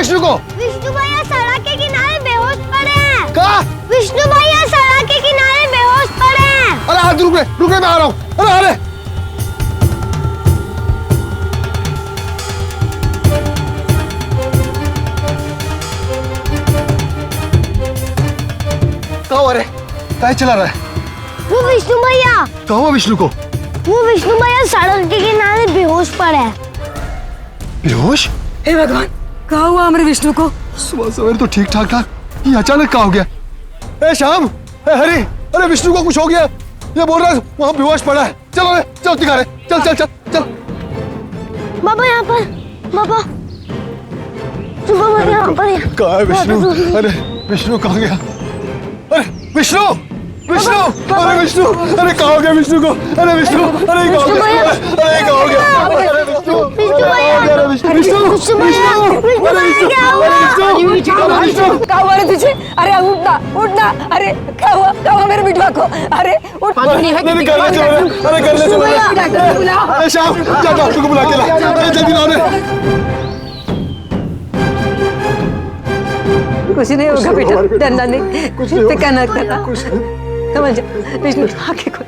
विष्णु को? विष्णु भैया सड़क के किनारे बेहोश पड़े हैं। कहा? विष्णु भैया सड़क के किनारे बेहोश पड़े हैं। अरे रुक रे, मैं आ रहा हूँ। अरे कहाँ हो रे? क्या चला रहा है? वो विष्णु भैया। कहाँ हुआ विष्णु को? वो विष्णु भैया सड़क के किनारे बेहोश पड़े हैं। बेहोश? हे भगवान, कहाँ हुआ हमारे विष्णु को? सुबह सवेरे तो ठीक ठाक था, ये अचानक कहाँ हो गया? ए श्याम, ए हरी, अरे विष्णु को कुछ हो गया, ये बोल रहा है वहाँ बेहोश पड़ा है। चलो रे, चल दिखा रहे, चल। बाबा यहाँ पर, बाबा यहाँ पर। कहाँ है विष्णु? अरे विष्णु कहाँ गया? अरे विष्णु, अरे विष्णु, अरे कहाँ हो गया विष्णु को? अरे विष्णु, अरे कहाँ हो गया? अरे कहाँ हो गया? अरे विष्णु, अरे विष्णु, क्या हुआ रे तुझे? अरे उठना, अरे क्या हुआ मेरे बिटवा को? अरे उठ। नहीं कर ले चलो, अरे कर ले चलो। अरे श्याम, जा डॉक्टर को बुला के ला, अरे जल्दी ला रे। कुछ नहीं होगा बेटा, डरना नहीं, फिक्र न करना। समझ जा विष्णु, आंखें खोल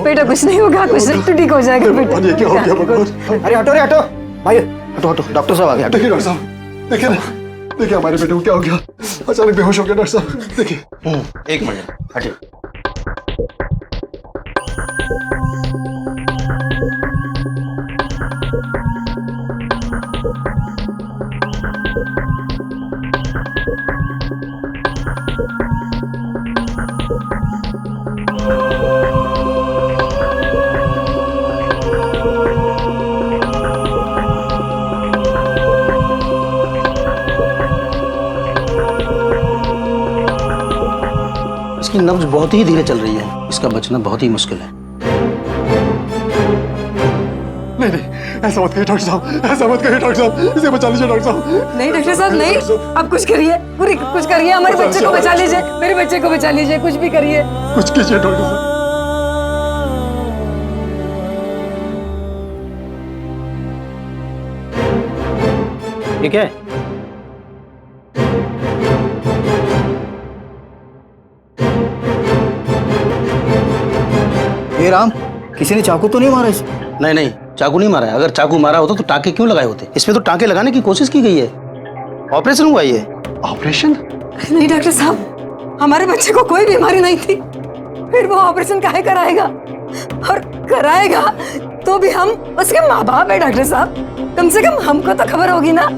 बेटा, कुछ नहीं होगा, कुछ नहीं, तू ठीक हो जाएगा बेटा। ये क्या हो गया भगवान? अरे हटो भाई, हटो डॉक्टर साहब आ गए। देखिए डॉक्टर साहब, देखिए ना, देखिए हमारे बेटे को क्या हो गया, अचानक बेहोश हो गया डॉक्टर साहब, देखिए। एक मिनट हटिए। इसकी नब्ज बहुत ही धीरे चल रही है, इसका बचना बहुत ही मुश्किल है। नहीं, ऐसा मत करिए डॉक्टर साहब, ऐसा मत करिए डॉक्टर साहब, इसे बचा लीजिए डॉक्टर साहब। नहीं डॉक्टर साहब, नहीं, अब कुछ करिए, पूरी कुछ करिए, हमारे बच्चे को बचा लीजिए, मेरे बच्चे को बचा लीजिए, कुछ भी करिए, कुछ कीजिए डॉक्टर साहब। ये क्या है? हे राम, किसी ने चाकू तो नहीं मारा इसे? नहीं, चाकू नहीं मारा है। अगर चाकू मारा होता तो टांके क्यों लगाए होते? इसमें तो टांके लगाने की कोशिश की गई है। ऑपरेशन हुआ ये। ऑपरेशन? नहीं डॉक्टर साहब, हमारे बच्चे को कोई बीमारी नहीं थी, फिर वो ऑपरेशन काहे कराएगा? और कराएगा तो भी हम उसके माँ बाप है डॉक्टर साहब, कम से कम हमको तो खबर होगी ना।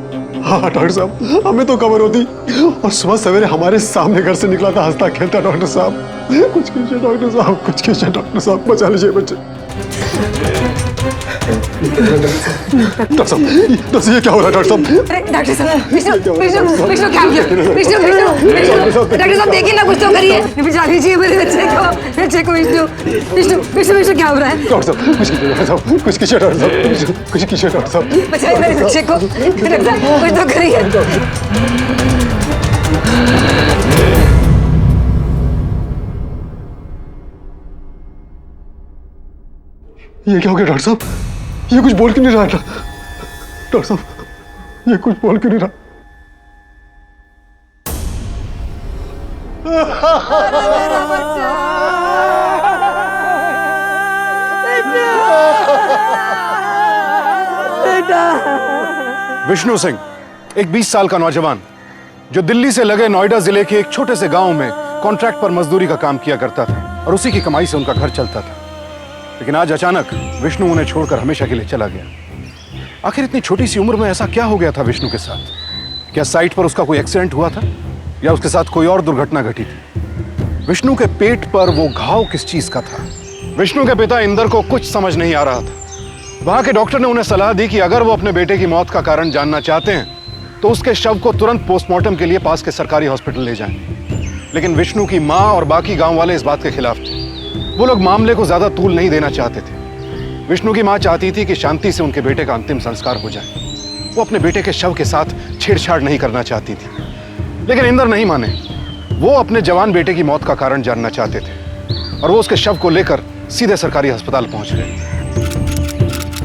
हाँ डॉक्टर साहब, हमें तो खबर होती, और सुबह सवेरे हमारे सामने घर से निकला था हंसता खेलता। डॉक्टर साहब कुछ कीजिए डॉक्टर साहब, कुछ कीजिए डॉक्टर साहब, बचा लीजिए बच्चे। डॉक्टर साहब, ये क्या हो रहा है डॉक्टर साहब? अरे डॉक्टर साहब, विष्णु क्या हो गया? विष्णु डॉक्टर साहब देखिए ना, कुछ तो करिए, बचा लीजिए मेरे बच्चे को। विष्णु क्या हो रहा है? डॉक्टर साहब कुछ कीजिए डॉक्टर साहब, कुछ कीजिए डॉक्टर साहब, बचाइए मेरे बच्चे को, कुछ तो करिए। ये क्या हो गया डॉक्टर साहब? ये कुछ बोल क्यों नहीं रहा था डॉक्टर साहब? ये कुछ बोल क्यों नहीं रहा? विष्णु सिंह, एक 20 साल का नौजवान जो दिल्ली से लगे नोएडा जिले के एक छोटे से गांव में कॉन्ट्रैक्ट पर मजदूरी का काम किया करता था और उसी की कमाई से उनका घर चलता था। लेकिन आज अचानक विष्णु उन्हें छोड़कर हमेशा के लिए चला गया। आखिर इतनी छोटी सी उम्र में ऐसा क्या हो गया था विष्णु के साथ? क्या साइट पर उसका कोई एक्सीडेंट हुआ था या उसके साथ कोई और दुर्घटना घटी थी? विष्णु के पेट पर वो घाव किस चीज का था? विष्णु के पिता इंदर को कुछ समझ नहीं आ रहा था। वहां के डॉक्टर ने उन्हें सलाह दी कि अगर वो अपने बेटे की मौत का कारण जानना चाहते हैं तो उसके शव को तुरंत पोस्टमार्टम के लिए पास के सरकारी हॉस्पिटल ले जाएं। लेकिन विष्णु की मां और बाकी गांव वाले इस बात के खिलाफ थे। वो लोग मामले को ज्यादा तूल नहीं देना चाहते थे। विष्णु की मां चाहती थी कि शांति से उनके बेटे का अंतिम संस्कार हो जाए। वो अपने बेटे के शव के साथ छेड़छाड़ नहीं करना चाहती थी। लेकिन इंदर नहीं माने। वो अपने जवान बेटे की मौत का कारण जानना चाहते थे और वो उसके शव को लेकर सीधे सरकारी अस्पताल पहुंच गए।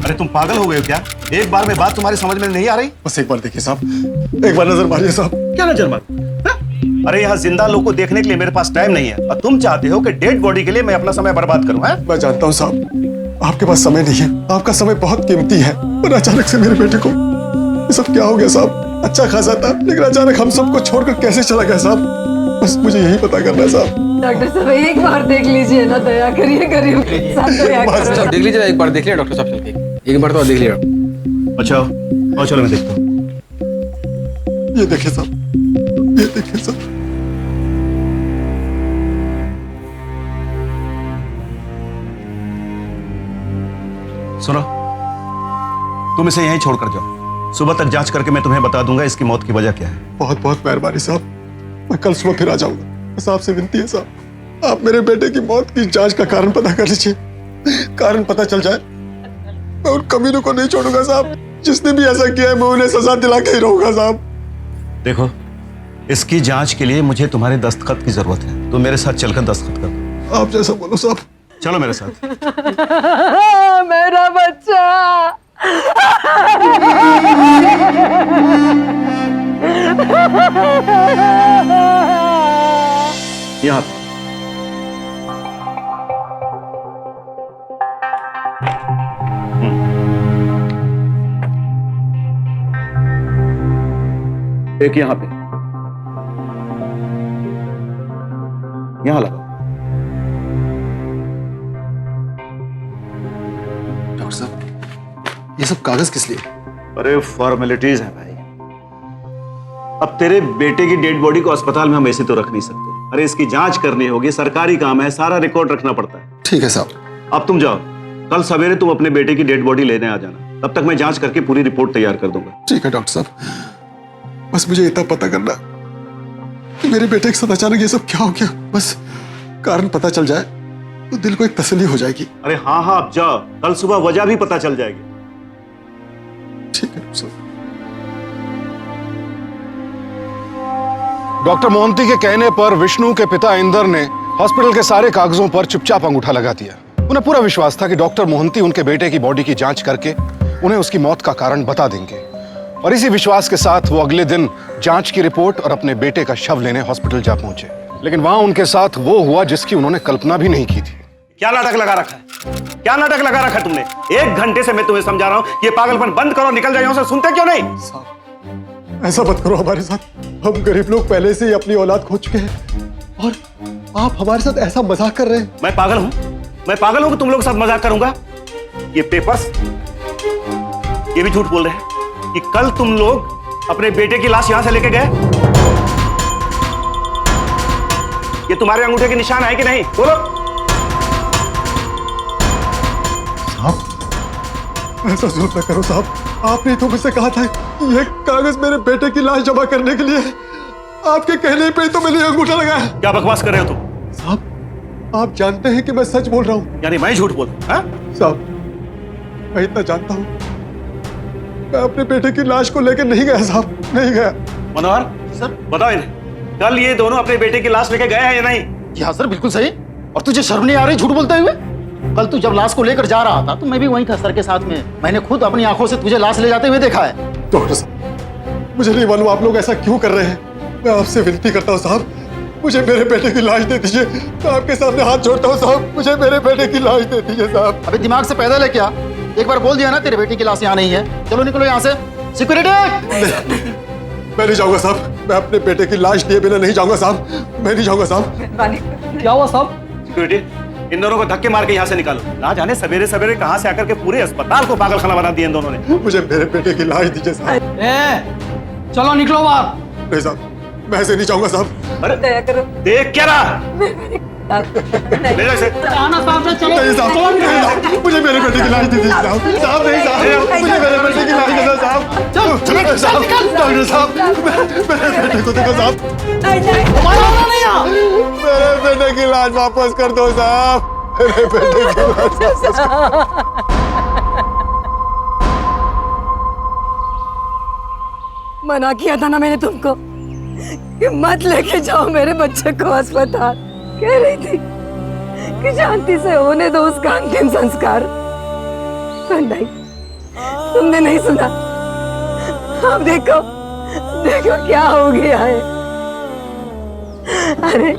अरे तुम पागल हो गए हो क्या? एक बार में बात तुम्हारी समझ में नहीं आ रही? बस एक बार देखिए साहब, एक बार नजर मारिए साहब। क्या नजर मार? अरे यहाँ जिंदा लोग को देखने के लिए मेरे पास टाइम नहीं है, और तुम चाहते हो कि डेड बॉडी के लिए मैं अपना समय बर्बाद करूं? हैं? मैं जानता हूँ साहब, आपके पास समय नहीं है, आपका समय बहुत कीमती है, और अचानक से मेरे बेटे को ये सब क्या हो गया साहब? अच्छा खासा था, लेकिन अचानक हम सबको छोड़कर कैसे चला गया साहब? बस मुझे यही पता करना है साहब। डॉक्टर साहब एक बार देख लीजिए ना, दया करिए गरीब के साथ दया करो। अच्छा देख लीजिए, एक बार देख लिया डॉक्टर साहब चल के, एक बार तो देख लिया। अच्छा और चलो मैं देखता हूँ। ये देखिए साहब, ये देखिए साहब। सुनो, तुम इसे यहीं छोड़कर जाओ, सुबह तक जांच करके मैं तुम्हें बता दूंगा इसकी मौत की वजह क्या है। बहुत बहुत मेहरबानी साहब, मैं कल सुबह फिर आ जाऊंगा। बस आपसे विनती है साहब, आप मेरे बेटे की मौत की जांच का कारण पता कर लीजिए। कारण पता चल जाए, मैं उन कमीनों को नहीं छोड़ूंगा साहब। जिसने भी ऐसा किया है मैं उन्हें सजा दिला के ही रहूंगा साहब। देखो, इसकी जांच के लिए मुझे तुम्हारे दस्तखत की जरूरत है, तो मेरे साथ चलकर दस्तखत करो। आप जैसा बोलो साहब। चलो मेरे साथ। मेरा बच्चा। यहाँ पे। एक यहाँ पे, यहाँ लगाओ। डॉक्टर साहब, ये सब कागज किस लिए? अरे फॉर्मेलिटीज है भाई। अब तेरे बेटे की डेड बॉडी को अस्पताल में हम ऐसे तो रख नहीं सकते। अरे इसकी जांच करनी होगी, सरकारी काम है, सारा रिकॉर्ड रखना पड़ता है। ठीक है साहब। अब तुम जाओ, कल सवेरे तुम अपने बेटे की डेड बॉडी लेने आ जाना, तब तक मैं जांच करके पूरी रिपोर्ट तैयार कर दूंगा। ठीक है डॉक्टर साहब, बस मुझे इतना पता करना कि मेरे बेटे के साथ अचानक ये सब क्या हो गया। बस कारण पता चल जाए तो दिल को एक तसल्ली हो जाएगी। अरे हाँ हाँ, अब जाओ, कल सुबह वजह भी पता चल जाएगी। ठीक है डॉक्टर साहब। डॉक्टर मोहंती के कहने पर विष्णु के पिता इंदर ने हॉस्पिटल के सारे कागजों पर चुपचाप अंगूठा लगा दिया। उन्हें पूरा विश्वास था कि डॉक्टर मोहंती उनके बेटे की बॉडी की जांच करके उन्हें उसकी मौत का कारण बता देंगे, और इसी विश्वास के साथ वो अगले दिन जांच की रिपोर्ट और अपने बेटे का शव लेने हॉस्पिटल जा पहुंचे। लेकिन वहां उनके साथ वो हुआ जिसकी उन्होंने कल्पना भी नहीं की थी। क्या नाटक लगा रखा है? क्या नाटक लगा रखा है तुमने? 1 घंटे से मैं तुम्हें समझा रहा हूं, ये पागलपन बंद करो, निकल जाओ यहाँ से। सुनते क्यों नहीं? ऐसा मत करो हमारे साथ, हम गरीब लोग पहले से ही अपनी औलाद खो चुके हैं, और आप हमारे साथ ऐसा मजाक कर रहे हैं। मैं पागल हूं? मैं पागल हूं कि तुम लोग के साथ मजाक करूंगा? ये पेपर्स, ये भी झूठ बोल रहे हैं कि कल तुम लोग अपने बेटे की लाश यहां से लेके गए। ये तुम्हारे अंगूठे के निशान है कि नहीं? बोलो। साहब ऐसा जरूर न करो साहब, आपने तो मुझसे कहा था कि ये कागज मेरे बेटे की लाश जमा करने के लिए है। आपके कहने पे तो मैंने अंगूठा लगाया। क्या बकवास कर रहे हो तुम? साहब आप जानते हैं कि मैं सच बोल रहा हूँ। यानी मैं झूठ बोल रहा हूं? साहब मैं इतना जानता हूँ, मैं अपने बेटे की लाश को लेकर नहीं गया साहब, नहीं गया। मनोहर सर, बताओ इन्हें, कल ये दोनों अपने बेटे की लाश लेके गए हैं या नहीं? जी हाँ सर, बिल्कुल सही। और तुझे शर्म नहीं आ रही झूठ बोलते हुए? कल तू जब लाश को लेकर जा रहा था तो मैं भी वहीं था सर के साथ में। मैंने खुद अपनी आंखों से तुझे लाश ले जाते हुए देखा है। डॉक्टर साहब मुझे नहीं मालूम आप लोग ऐसा क्यों कर रहे हैं। मैं आपसे विनती करता हूँ साहब, मुझे मेरे बेटे की लाश दे दीजिए। मैं आपके सामने हाथ जोड़ता हूँ साहब, मुझे मेरे बेटे की लाश दे दीजिए साहब। अबे दिमाग से पैदल है क्या? एक बार बोल दिया ना तेरे बेटी की लाश यहाँ नहीं है। चलो निकलो यहाँ से। सिक्योरिटी! मैं नहीं जाऊंगा साहब, मैं अपने बेटे की लाश दिए बिना नहीं जाऊंगा साहब, मैं नहीं जाऊंगा साहब। क्या हुआ साहब? सिक्योरिटी, इन दोनों को धक्के मार के यहाँ से निकालो। ना जाने सवेरे सवेरे कहाँ से आकर के पूरे अस्पताल को पागलखाना बना दिया इन दोनों ने। मुझे मेरे बेटे की लाश दीजिए साहब। चलो निकलो बाहर। नहीं साहब, मैं ऐसे नहीं जाऊंगा साहब। अरे दया करो। देख क्या रहा? ले जा इसे। आना साहब से चलो। नहीं साहब, नहीं साहब, मुझे मेरे बेटे की लाश दे दीजिए साहब। साहब नहीं साहब, मुझे मेरे बेटे की लाश दे दो साहब। चलो साहब, डॉक्टर साहब, मेरे बेटे को देखो साहब। मेरे बेटे की लाश वापस कर दो साहब, मेरे बेटे की लाश वापस कर दो। मना किया था ना मैंने तुमको कि मत लेके जाओ मेरे बच्चे को अस्पताल। कह रही थी कि शांति से होने दो उसका अंतिम संस्कार। पर नहीं, तुमने नहीं सुना? अब देखो देखो क्या हो गया है। अरे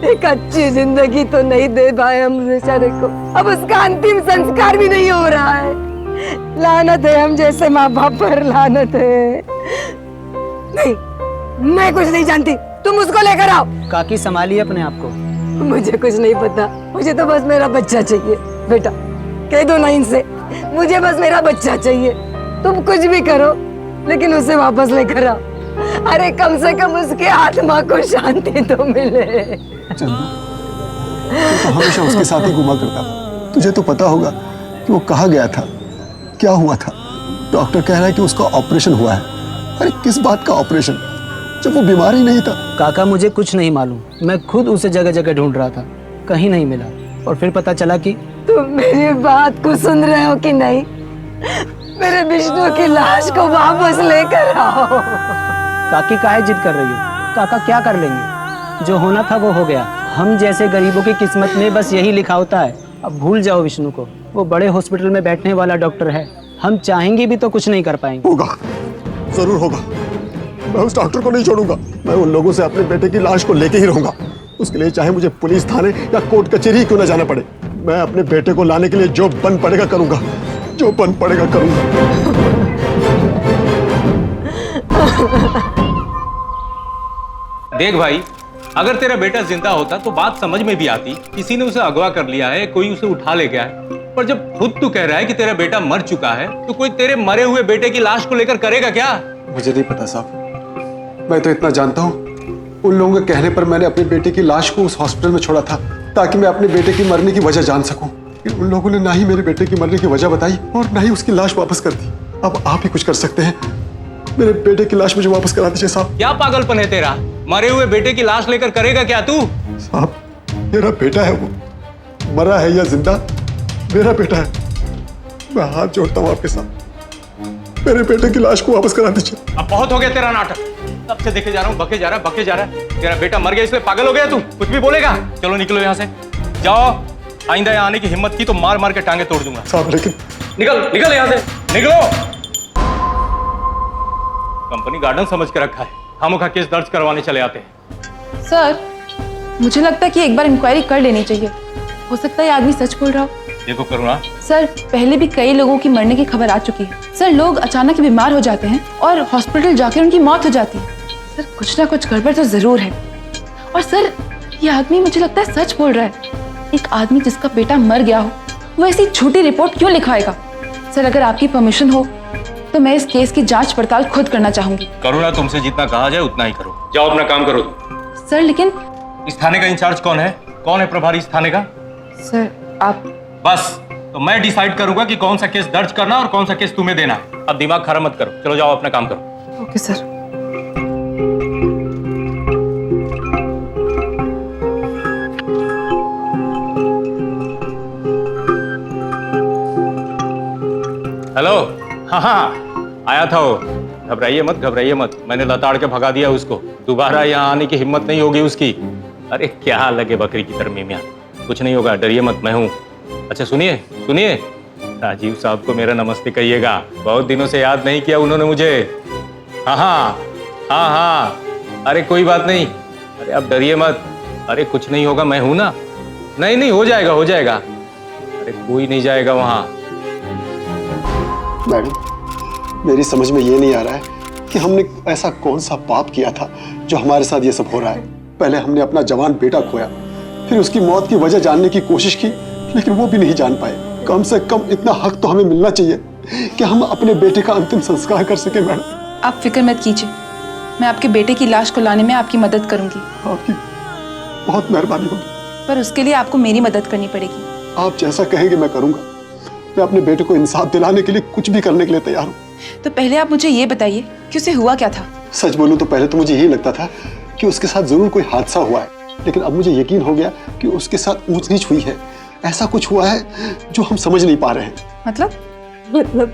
एक अच्छी जिंदगी तो नहीं दे पाए हम बेचारे को, अब उसका अंतिम संस्कार भी नहीं हो रहा है। लानत है हम जैसे माँ बाप पर, लानत है। नहीं, मैं कुछ नहीं जानती, तुम उसको लेकर आओ। काकी संभालिए अपने आप को। मुझे कुछ नहीं पता, मुझे तो बस मेरा बच्चा चाहिए। बेटा कह दो ना इनसे, मुझे बस मेरा बच्चा चाहिए। तुम कुछ भी करो लेकिन उसे वापस लेकर आओ। अरे कम से कम उसके आत्मा को शांति तो मिले। चंदू, तू तो हमेशा उसके साथ ही घुमा करता था। तुझे तो पता होगा कि वो कहाँ गया था, क्या हुआ था। डॉक्टर कह रहा है कि उसका ऑपरेशन हुआ है। अरे किस बात का ऑपरेशन, जब वो बीमार ही नहीं था। काका मुझे कुछ नहीं मालूम, मैं खुद उसे जगह जगह ढूंढ रहा था, कहीं नहीं मिला। और फिर पता चला कि तुम मेरी बात को सुन रहे हो कि नहीं? मेरे विष्णु की लाश को वापस लेकर आओ। काकी काहे जिद कर रही हो? काका क्या कर लेंगे, जो होना था वो हो गया। हम जैसे गरीबों की किस्मत में बस यही लिखा होता है। अब भूल जाओ विष्णु को, वो बड़े हॉस्पिटल में बैठने वाला डॉक्टर है। हम चाहेंगे भी तो कुछ नहीं कर पाएंगे। होगा, जरूर होगा। मैं उस डॉक्टर को नहीं छोड़ूंगा। मैं उन लोगों से अपने बेटे की लाश को लेके ही रहूंगा। उसके लिए चाहे मुझे पुलिस थाने या कोर्ट कचहरी क्यों ना जाना पड़े। मैं अपने बेटे को लाने के लिए जो बन पड़ेगा करूंगा, जो बन पड़ेगा करूंगा। देख भाई, अगर तेरा बेटा जिंदा होता तो बात समझ में भी आती। किसी ने उसे अगवा कर लिया है, कोई उसे उठा ले गया है। पर जब खुद तू कह रहा है कि तेरा बेटा मर चुका है, तो कोई तेरे मरे हुए बेटे की लाश को लेकर करेगा क्या? मुझे नहीं पता साहब, मैं तो इतना जानता हूँ, उन लोगों के कहने पर मैंने अपने बेटे की लाश को उस हॉस्पिटल में छोड़ा था ताकि मैं अपने बेटे की मरने की वजह जान सकूं। उन लोगों ने ना ही मेरे बेटे की मरने की वजह बताई और ना ही उसकी लाश वापस कर दी। अब आप ही कुछ कर सकते हैं, मेरे बेटे की लाश मुझे वापस करा दीजिए साहब। क्या पागलपन है तेरा? मरे हुए बेटे की लाश लेकर करेगा क्या तू? साहब, मेरा बेटा है, वो मरा है या जिंदा, मेरा बेटा है। मैं हाथ जोड़ता हूँ आपके साथ, मेरे बेटे की लाश को वापस करा दीजिए। अब बहुत हो गया तेरा नाटक। तब से देखे जा रहा हूँ, बके जा रहा है। तेरा बेटा मर गया इसलिए पागल हो गया तू? कुछ भी बोलेगा? चलो निकलो यहाँ से, जाओ। आइंदा यहाँ आने की हिम्मत की तो मार मार के टांगे तोड़ दूंगा। साहब लेकिन निकल यहाँ से, निकलो। कंपनी गार्डन समझ के रखा है, खामोखा केस दर्ज करवाने चले आते हैं। सर, मुझे लगता है कि एक बार इंक्वायरी कर लेनी चाहिए। हो सकता है आदमी सच बोल रहा हो। देखो करुणा, सर, पहले भी कई लोगों की मरने की खबर आ चुकी है। सर, लोग अचानक बीमार हो जाते हैं और हॉस्पिटल जाकर उनकी मौत हो जाती है। सर, कुछ ना कुछ गड़बड़ तो जरूर है। और सर, ये आदमी मुझे लगता है सच बोल रहा है। एक आदमी जिसका बेटा मर गया हो, वो ऐसी झूठी रिपोर्ट क्यों लिखवाएगा? सर, अगर आपकी परमिशन हो तो मैं इस केस की जांच पड़ताल खुद करना चाहूंगी। करुणा, तुमसे जितना कहा जाए उतना ही करो। जाओ अपना काम करो। सर, लेकिन इस थाने का इंचार्ज कौन है? कौन है प्रभारी इस थाने का? सर, आप बस तो मैं डिसाइड करूंगा कि कौन सा केस दर्ज करना और कौन सा केस तुम्हें देना है। अब दिमाग खराब मत करो, चलो जाओ अपना काम करो। Okay sir. हेलो, हाँ, आया था वो। घबराइए मत, मैंने लताड़ के भगा दिया उसको। दोबारा यहाँ आने की हिम्मत नहीं होगी उसकी। अरे क्या लगे बकरी की तरह मियां, कुछ नहीं होगा, डरिए मत, मैं हूँ। अच्छा सुनिए, राजीव साहब को मेरा नमस्ते कहिएगा। बहुत दिनों से याद नहीं किया उन्होंने मुझे। हाँ, अरे कोई बात नहीं, अरे आप डरिए मत। अरे कुछ नहीं होगा, मैं हूं ना। नहीं, हो जाएगा। अरे कोई नहीं जाएगा वहां। मैडम, मेरी समझ में ये नहीं आ रहा है कि हमने ऐसा कौन सा पाप किया था जो हमारे साथ ये सब हो रहा है। पहले हमने अपना जवान बेटा खोया, फिर उसकी मौत की वजह जानने की कोशिश की, लेकिन वो भी नहीं जान पाए। कम से कम इतना हक तो हमें मिलना चाहिए कि हम अपने बेटे का अंतिम संस्कार कर सके। मैडम, आप फिक्र मत कीजिए, मैं आपके बेटे की लाश को लाने में आपकी मदद करूंगी। आपकी बहुत मेहरबानी होगी, पर उसके लिए आपको मेरी मदद करनी पड़ेगी। आप जैसा कहेंगे मैं करूंगा। मैं अपने बेटे को इंसाफ दिलाने के लिए कुछ भी करने के लिए तैयार हूँ। तो पहले आप मुझे ये बताइए कि उसे हुआ क्या था? सच बोलूं तो पहले तो मुझे यही लगता था कि उसके साथ जरूर कोई हादसा हुआ है, लेकिन अब मुझे यकीन हो गया कि उसके साथ ऊंच नीच हुई है। ऐसा कुछ हुआ है जो हम समझ नहीं पा रहे हैं। मतलब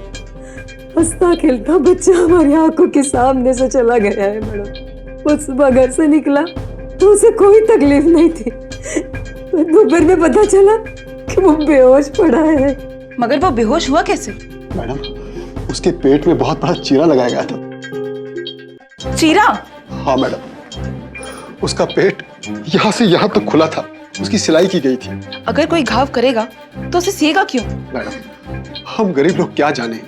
हंसता खेलता बच्चा हमारी आंखों के सामने से चला गया है मैडम। वो सुबह घर से निकला तो उसे कोई तकलीफ नहीं थी, दोपहर में पता चला कि वो बेहोश पड़ा है। मगर वो बेहोश हुआ कैसे? मैडम, उसके पेट में बहुत बड़ा चीरा लगाया गया था। चीरा? हाँ मैडम, उसका पेट यहाँ से यहाँ तक खुला था, उसकी सिलाई की गई थी। अगर कोई घाव करेगा तो उसे सिएगा क्यों? मैडम, हम गरीब लोग क्या जाने,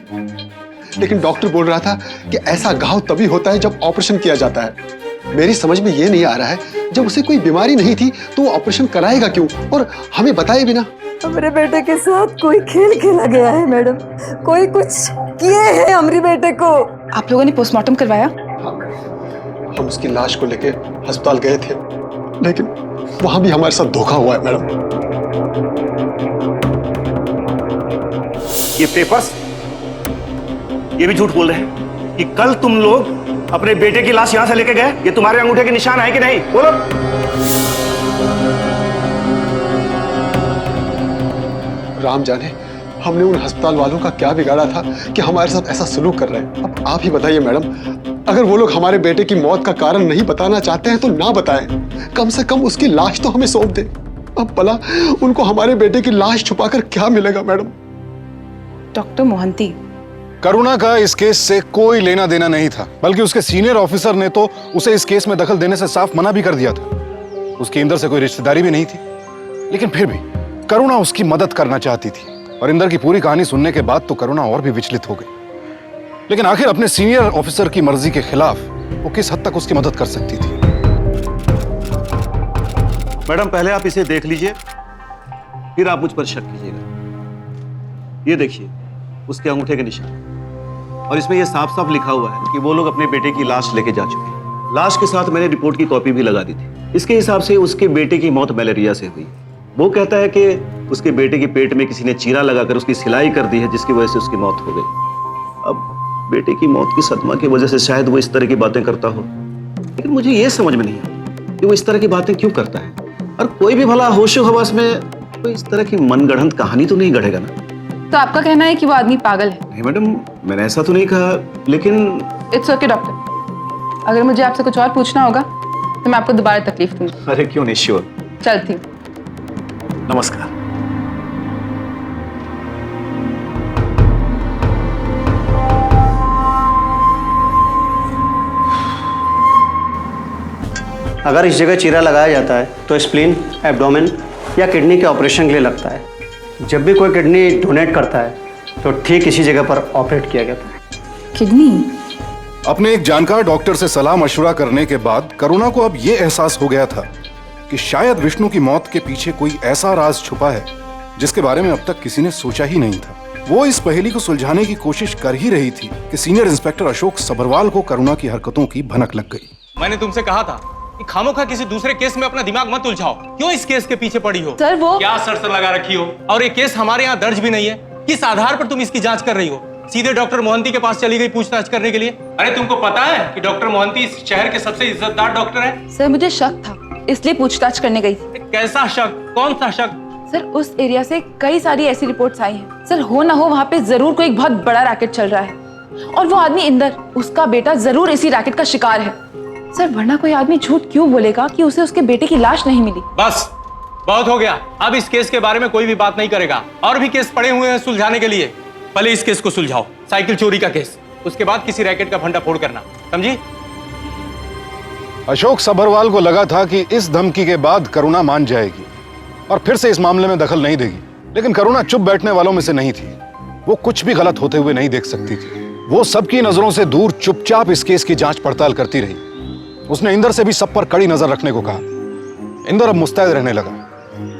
लेकिन डॉक्टर बोल रहा था कि ऐसा घाव तभी होता है जब ऑपरेशन किया जाता है। मेरी समझ में ये नहीं आ रहा है, जब उसे कोई बीमारी नहीं थी तो वो ऑपरेशन कराएगा क्यों, और हमें बताए बिना। हमारे बेटे के साथ कोई खेल खेला गया है मैडम, कोई कुछ किए है हमारे बेटे को। आप लोगों ने पोस्टमार्टम करवाया? हाँ मैडम, हम उसकी लाश को लेके अस्पताल गए थे, लेकिन वहां भी हमारे साथ धोखा हुआ है मैडम। ये पेपर्स, ये भी झूठ बोल रहे हैं कि कल तुम लोग अपने बेटे की लाश यहां से लेके गए। ये तुम्हारे अंगूठे के निशान है कि नहीं? बोलो। राम जाने हमने उन अस्पताल वालों का क्या बिगाड़ा था कि हमारे साथ ऐसा सलूक कर रहे हैं। अब आप ही बताइए मैडम, अगर वो लोग हमारे बेटे की मौत का कारण नहीं बताना चाहते हैं तो ना बताएं, कम से कम उसकी लाश तो हमें सौंप दें। अब भला उनको हमारे बेटे की लाश छुपाकर क्या मिलेगा मैडम? डॉक्टर मोहंती, करुणा का इस केस से कोई लेना देना नहीं था, बल्कि उसके सीनियर ऑफिसर ने तो उसे इस केस में दखल देने से साफ मना भी कर दिया था। उसकी इंदर से कोई रिश्तेदारी भी नहीं थी, लेकिन फिर भी करुणा उसकी मदद करना चाहती थी। और इंदर की पूरी कहानी सुनने के बाद तो करुणा और भी विचलित हो गई। लेकिन आखिर अपने सीनियर ऑफिसर की मर्जी के खिलाफ वो किस हद तक उसकी मदद कर सकती थी? मैडम, पहले आप इसे देख लीजिए, फिर आप मुझ पर शक कीजिएगा। ये देखिए उसके अंगूठे के निशान, और इसमें यह साफ साफ लिखा हुआ है कि वो लोग अपने बेटे की लाश लेके जा चुके हैं। लाश के साथ मैंने रिपोर्ट की कॉपी भी लगा दी थी। इसके हिसाब से उसके बेटे की मौत मलेरिया से हुई। वो कहता है कि उसके बेटे के पेट में किसी ने चीरा लगाकर उसकी सिलाई कर दी है, जिसकी वजह से उसकी मौत हो गई। अब बेटे की मौत की सदमा की वजह से शायद वो इस तरह की बातें करता हो, लेकिन मुझे ये समझ में नहीं आता कि वो इस तरह की बातें क्यों करता है। और कोई भी भला होशो हवास में कोई इस तरह की मनगढ़ंत कहानी तो नहीं गढ़ेगा ना? तो आपका कहना है कि वो आदमी पागल है? नहीं मैडम, मैंने ऐसा तो नहीं कहा, लेकिन इट्स ओके डॉक्टर, अगर मुझे आपसे कुछ और पूछना होगा तो मैं आपको दोबारा तकलीफ दूंगी। अरे क्यों नहीं, श्योर। चलती हूँ। नमस्कार। अगर इस जगह चीरा लगाया जाता है तो स्प्लीन, एब्डोमेन या किडनी के ऑपरेशन के लिए लगता है। जब भी कोई किडनी डोनेट करता है तो ठीक इसी जगह पर ऑपरेट किया जाता है। किडनी? अपने एक जानकार डॉक्टर से सलाह मशवरा करने के बाद करुणा को अब यह एहसास हो गया था कि शायद विष्णु की मौत के पीछे कोई ऐसा राज छुपा है जिसके बारे में अब तक किसी ने सोचा ही नहीं था। वो इस पहेली को सुलझाने की कोशिश कर ही रही थी कि सीनियर इंस्पेक्टर अशोक सबरवाल को करुणा की हरकतों की भनक लग गई। मैंने तुमसे कहा था कि खामोखा किसी दूसरे केस में अपना दिमाग मत उलझाओ। क्यों इस केस के पीछे पड़ी हो? सर वो क्या सर लगा रखी हो? और ये केस हमारे यहाँ दर्ज भी नहीं है। किस आधार पर तुम इसकी जांच कर रही हो? सीधे डॉक्टर मोहंती के पास चली गई पूछताछ करने के लिए। अरे तुमको पता है कि डॉक्टर मोहंती इस शहर के सबसे इज्जतदार डॉक्टर है। सर मुझे शक था, इसलिए पूछताछ करने गई थी। कैसा शक? कौन सा शक? सर उस एरिया से कई सारी ऐसी रिपोर्ट्स आई हैं। सर हो ना हो वहाँ पे जरूर कोई बहुत बड़ा रैकेट चल रहा है, और वो आदमी इंदर, उसका बेटा जरूर इसी रैकेट का शिकार है। सर वरना कोई आदमी झूठ क्यों बोलेगा कि उसे उसके बेटे की लाश नहीं मिली? बस बहुत हो गया, अब इस केस के बारे में कोई भी बात नहीं करेगा। और भी केस पड़े हुए हैं सुलझाने के लिए, पहले इस केस को सुलझाओ, साइकिल चोरी का केस, उसके बाद किसी रैकेट का भंडाफोड़ करना, समझी? अशोक सबरवाल को लगा था कि इस धमकी के बाद करुणा मान जाएगी और फिर से इस मामले में दखल नहीं देगी, लेकिन करुणा चुप बैठने वालों में से नहीं थी। वो कुछ भी गलत होते हुए नहीं देख सकती थी। वो सबकी नजरों से दूर चुपचाप इस केस की जांच पड़ताल करती रही। उसने इंदर से भी सब पर कड़ी नजर रखने को कहा। इंदर अब मुस्तैद रहने लगा।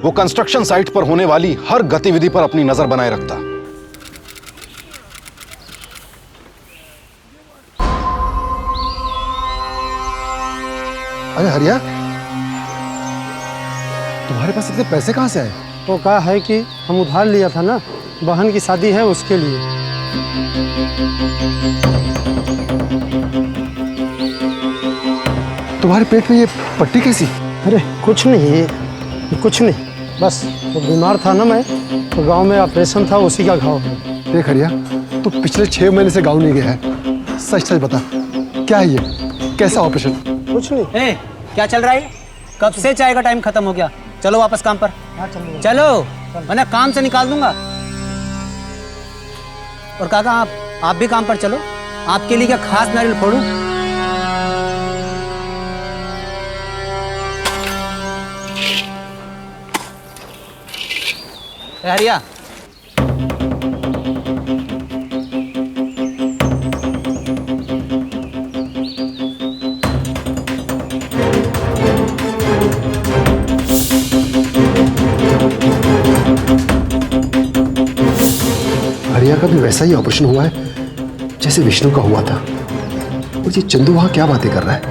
वो कंस्ट्रक्शन साइट पर होने वाली हर गतिविधि पर अपनी नजर बनाए रखता। अरे हरिया, तुम्हारे पास इतने पैसे कहाँ से आए? वो कहा है कि हम उधार लिया था ना, बहन की शादी है उसके लिए। तुम्हारे पेट में ये पट्टी कैसी? अरे कुछ नहीं, कुछ नहीं, बस वो बीमार था ना मैं, तो गांव में ऑपरेशन था, उसी का घाव है। देख हरिया, तू पिछले 6 महीने से गाँव नहीं गया है, सच सच बता, क्या है ये? कैसा ऑपरेशन? कुछ नहीं। ए, क्या चल रहा है? कब से चाय का टाइम खत्म हो गया? चलो वापस काम पर। चलो वरना काम से निकाल दूंगा। और काका आप आप भी काम पर चलो। आपके लिए क्या खास नारियल फोड़ूं? हरिया, आर्या का भी वैसा ही ऑपरेशन हुआ है जैसे विष्णु का हुआ था। और ये चंदू वहां क्या बातें कर रहा है?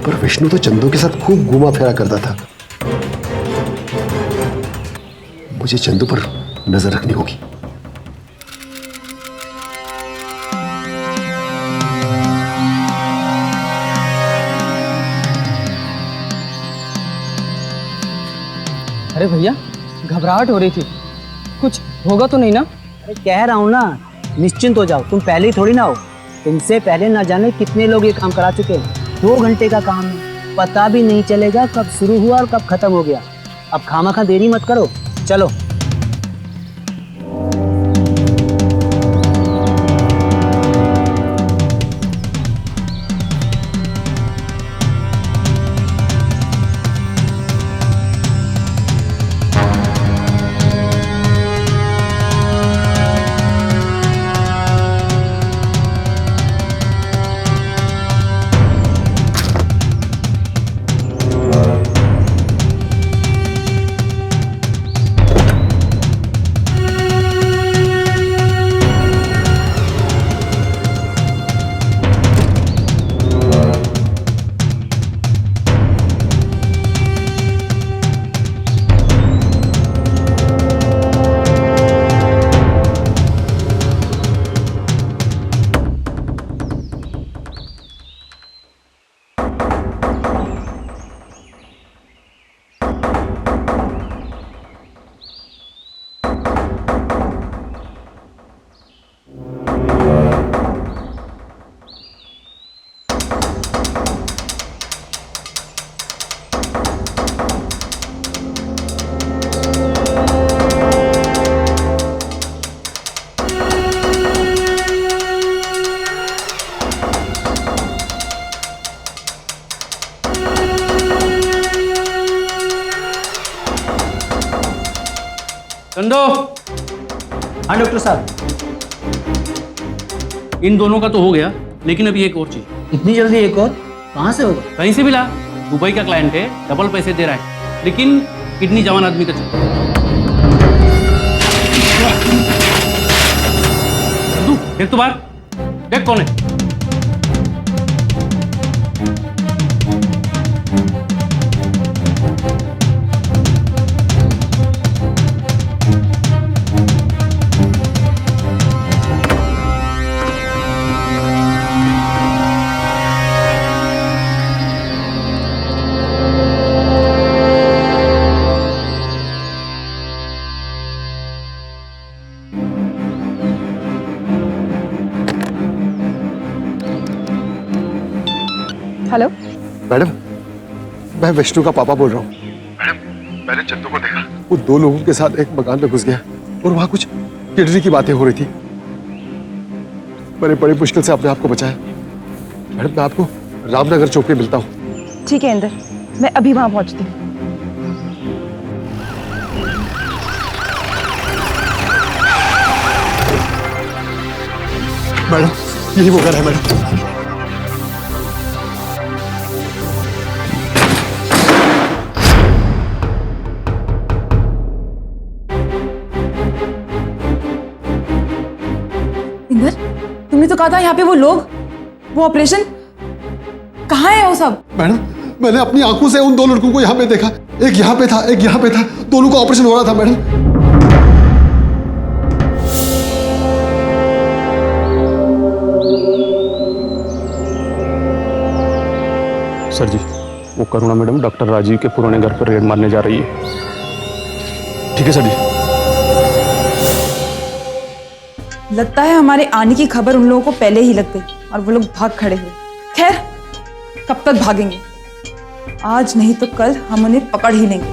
पर विष्णु तो चंदू के साथ खूब घूमा फेरा करता था। मुझे चंदू पर नजर रखनी होगी। अरे भैया, घबराहट हो रही थी, कुछ होगा तो नहीं ना? अरे कह रहा हूँ ना, निश्चिंत हो जाओ। तुम पहले ही थोड़ी ना हो। तुमसे पहले ना जाने कितने लोग ये काम करा चुके हैं। 2 घंटे का काम है, पता भी नहीं चलेगा कब शुरू हुआ और कब खत्म हो गया। अब खामखा देरी मत करो, चलो। चंदो, हाँ डॉक्टर साहब। इन दोनों का तो हो गया, लेकिन अभी एक और चाहिए। इतनी जल्दी एक और? कहाँ से होगा? कहीं से भी ला। दुबई का क्लाइंट है, डबल पैसे दे रहा है, लेकिन किडनी जवान आदमी का चाहिए। देख तो बाहर, देख कौन है। हेलो मैडम, मैं विष्णु का पापा बोल रहा हूँ। मैडम, मैंने चंदू को देखा, वो 2 लोगों के साथ एक मकान में घुस गया और वहां कुछ किडनी की बातें हो रही थी। मैंने बड़ी मुश्किल से अपने आप को बचाया। मैडम, मैं आपको रामनगर चौक पे मिलता हूँ। ठीक है इंदर, मैं अभी वहां पहुंचती हूँ। मैडम, यही वो घर है मैडम। इंदर, तुमने तो कहा था यहाँ पे वो लोग, वो ऑपरेशन, कहाँ है वो सब? मैडम, मैंने अपनी आंखों से उन 2 लड़कों को यहाँ पे देखा। एक यहाँ पे था, एक यहाँ पे था। दोनों का ऑपरेशन हो रहा था मैडम। सर जी, वो करुणा मैडम डॉक्टर राजीव के पुराने घर पर रेड मारने जा रही है। ठीक है सर जी। लगता है हमारे आने की खबर उन लोगों को पहले ही लग गई और वो लोग भाग खड़े हुए। खैर, कब तक भागेंगे? आज नहीं तो कल हम उन्हें पकड़ ही लेंगे।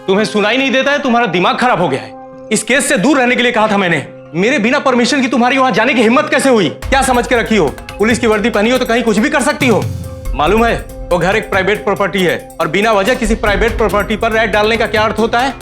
तुम्हें सुनाई नहीं देता है? तुम्हारा दिमाग खराब हो गया है। इस केस से दूर रहने के लिए कहा था मैंने, मेरे बिना परमिशन की तुम्हारी वहां जाने की हिम्मत कैसे हुई? क्या समझ के रखी हो? पुलिस की वर्दी पहनी हो तो कहीं कुछ भी कर सकती हो। मालूम है वो घर एक प्राइवेट प्रॉपर्टी है और बिना वजह किसी प्राइवेट प्रॉपर्टी पर रेड डालने का क्या अर्थ होता है?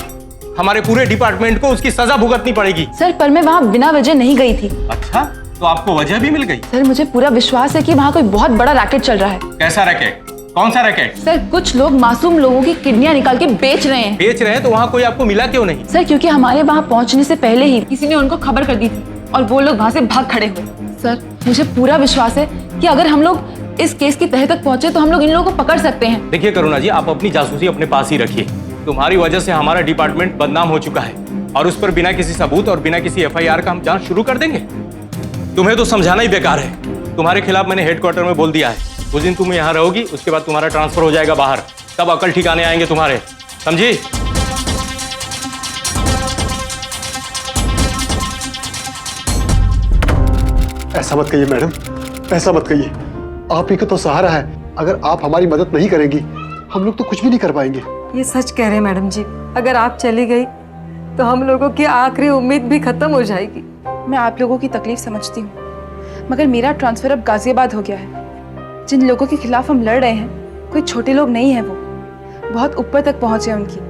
हमारे पूरे डिपार्टमेंट को उसकी सजा भुगतनी पड़ेगी। सर पर मैं वहाँ बिना वजह नहीं गई थी। अच्छा, तो आपको वजह भी मिल गई? सर मुझे पूरा विश्वास है कि वहाँ कोई बहुत बड़ा रैकेट चल रहा है। कैसा रैकेट? कौन सा रैकेट? सर कुछ लोग मासूम लोगों की किडनियां निकाल के बेच रहे हैं। बेच रहे हैं तो वहाँ कोई आपको मिला क्यों नहीं? सर क्योंकि हमारे वहाँ पहुँचने से पहले ही किसी ने उनको खबर कर दी थी और वो लोग वहाँ से भाग खड़े हुए। सर मुझे पूरा विश्वास है कि अगर हम लोग इस केस की तह तक पहुँचे तो हम लोग इन लोगों को पकड़ सकते हैं। देखिए करुणा जी, आप अपनी जासूसी अपने पास ही रखिए। तुम्हारी वजह से हमारा डिपार्टमेंट बदनाम हो चुका है और उस पर बिना किसी सबूत और बिना किसी एफआईआर का हम जांच शुरू कर देंगे। तुम्हें तो समझाना ही बेकार है। तुम्हारे खिलाफ मैंने हेडक्वार्टर में बोल दिया है। उस दिन तुम यहाँ रहोगी, उसके बाद तुम्हारा ट्रांसफर हो जाएगा बाहर, तब अकल ठिकाने आएंगे तुम्हारे, समझी? ऐसा मत कहिए मैडम, ऐसा मत कहिए। आप ही का तो सहारा है। अगर आप हमारी मदद नहीं करेंगी हम लोग तो कुछ भी नहीं कर पाएंगे। ये सच कह रहे हैं मैडम जी, अगर आप चली गई तो हम लोगों की आखिरी उम्मीद भी खत्म हो जाएगी। मैं आप लोगों की तकलीफ समझती हूँ, मगर मेरा ट्रांसफर अब गाजियाबाद हो गया है। जिन लोगों के खिलाफ हम लड़ रहे हैं कोई छोटे लोग नहीं हैं, वो बहुत ऊपर तक पहुँचे हैं उनकी।